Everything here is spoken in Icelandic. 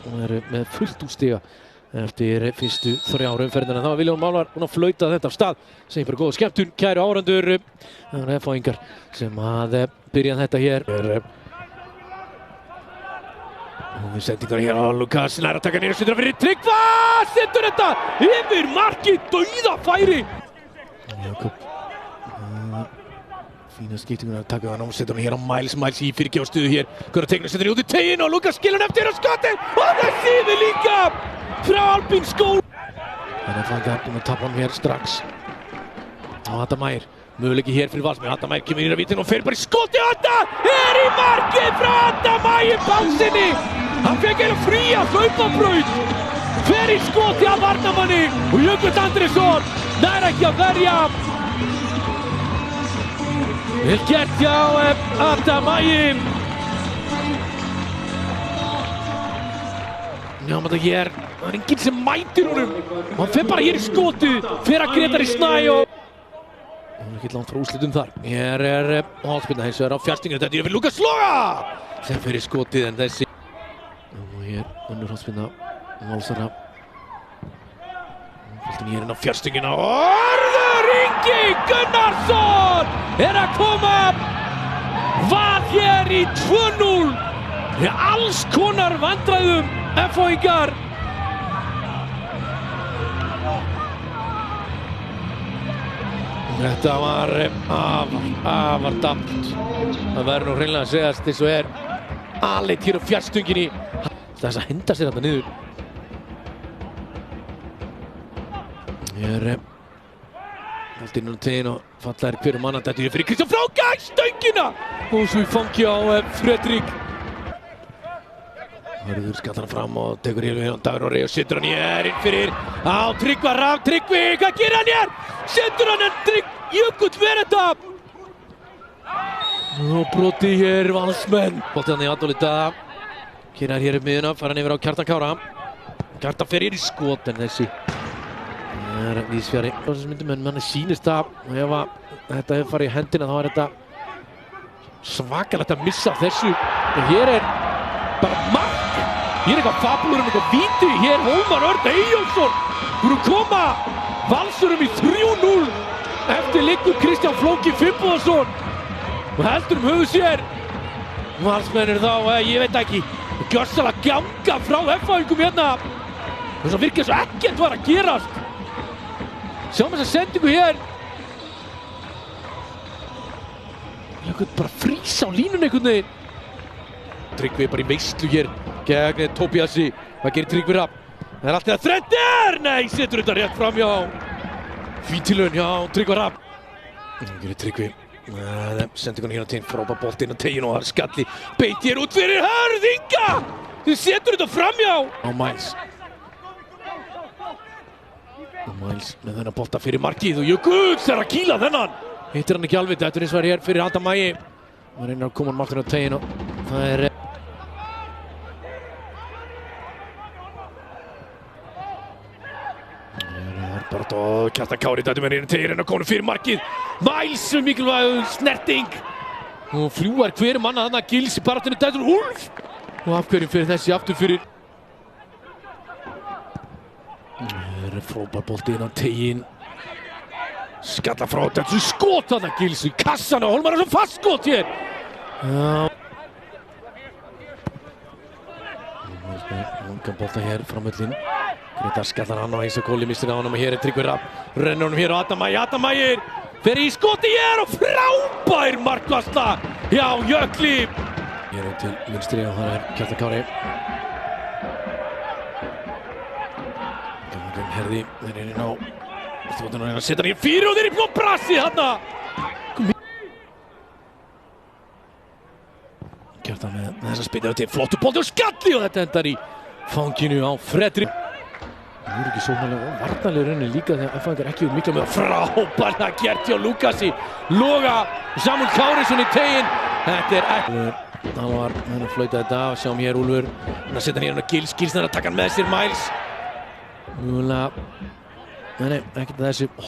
og eru með fullt úr stiga eftir fyrstu 3 umferðina. Það var Vilhjálmur Mánar búinn að flauta þetta af stað. Segjum bara góða skemmtun, kæru áhorfendur. Það eru FH-ingar sem að byrja þetta hér. Og við sendingar hér á Lukas, nær að taka niður og setur það fyrir Tryggva! Setur þetta yfir markið, dauðafæri! Jakob. Fína skiptingun að taka það og setur hann hér á Miles í fyrirgjáðstöðu hér. Hvernig tegna setur hann út í teginn og Lukas skilur hann eftir og skotið! Og það síður líka frá Albin Skól! Þannig að það er búinn að tapa hann hér strax. Og Adam Mægir, möguleiki hér fyrir Valsmenn. Adam Mægir kemur inn á vítin og fer bara í skotið og þetta er í markið frá Adam Mægir bánsinni! Hann fekk einu fría hlaupabraut, fer í skoti af varnarmanni og Jökull Andrésson nær ekki að verja. Vel gert hjá Adam Mægir. Já, maður þetta hér, það er enginn sem mætir honum. Hann fer bara hér í skotið, fer að Grétari Snæ og... Það er ekki langt frá úrslitum þar. Hér er hálfspilna hins vegar á fjarstinginu, þetta er fyrir Lukas Loga sem fer í skotið en þessi... Og hér önnur hálfspilna Valsara. Fylgdinn hér inn á fjarstingina og Arður Ingi Gunnarsson er að koma Val hér í 2-0. Alls konar vandræðum FH-ingar. Þetta var afar dapurt. Það verður nú hreinlega að segjast eins og er aleit hér á fjarstunginni. Þess að henda sér þetta niður. Hér haldið inn á teginn og fallar hverju manna. Þetta er fyrir Kristján Fráka í stöngina og svo í fangi á Fredrik. Hörður skallar hann fram og tekur hér á Dagur Orri og setur hann hér inn fyrir á Tryggva Rafn. Tryggvi, hvað gerir hann hér? Setur hann en Jökull verður þetta! Og broti hér Valsmenn. Boltið hann í Adolita. Kynnar hér upp miðuna, fara hann yfir á Kjartan Kára. Kjartan fer hér í skot en þessi er víðsfjari. En manni sýnist það ef þetta hefur farið í hendina þá er þetta svakalegt að missa þessu. Og hér er bara mark. Hér er eitthvað fabulur eitthvað víti. Hér Hólmar Örn Eyjólfsson fyrir að koma Valsurum í 3-0 eftir liggur Kristján Flóki Finnbogason og heldur höfuð sér. Valsmenn þá, ég veit ekki, gjörsamlega ganga frá FH-ingum hérna. Þess að virkar svo ekkert var að gerast. Sjáum þessa sendingu hér. Jökull bara frýs á línunni einhvern veginn. Tryggvi bara í veislu hér gegn Tobiasi. Hvað gerir Tryggvi Rafn? Það er allt eða þrendir! Nei, setur þetta rétt fram hjá Vítilön hjá Tryggva Rafn. Það gerir Tryggvi. Sendingunni hérna teginn, frábær bolti inn á teginn og það er skalli. Beit hér út fyrir Hörð Inga! Þú setur þetta fram hjá á Miles. Og Miles með þennan bolta fyrir markið og Jökull er að kýla þennan. Hittir hann ekki alveg, þetta er eins og hér fyrir Adam Mægi. Það reynir að koma hann markinu á teginn og það er bara Kjartan Kári þetta með einu teginn og komin fyrir markið. Miles mikilvæg snerting. Og fljúar hver manna þarna Gils í baráttinu þetta Úlf. Og af hverjum fyrir þessi aftur fyrir. Það er frábær bolti inn á teginn. Skalla frá þetta skot þarna Gils í kassan og Hólmar er svo fast skot hér. Já. Langan bolta hér framöllin. Grétar skallar hann á Eisa Kóli, mistir á honum og hér er Tryggvi Rafn. Rennur honum hér á Adam Mægir. Adam Mægir fer í skoti hér og frábær markvarsla hjá Jökli. Hér er til vinstri og það er Kjartan Kári. Gammalinn Herði, þeir eru inn á Þjóðan og setja hann hér fyrir og þeir eru í bló brasi þarna. Kjartan með þessa spilinu til flottu bolti og skalli og þetta endar í fanginu á Fredrik. Það voru ekki sóknarlega og varnarlega rauninni líka þegar FH-ingar ekki úr mikla með frábært að gert hjá Lukasi. Loga, Samúl Kárisson í teginn. Þetta er ekki. Það var hann að flauta þetta af, sjáum hér Úlfur. Hann að setja hann hér á Gils, Gils að taka hann með sér Miles. Múlega, nei, ekkert að þessu.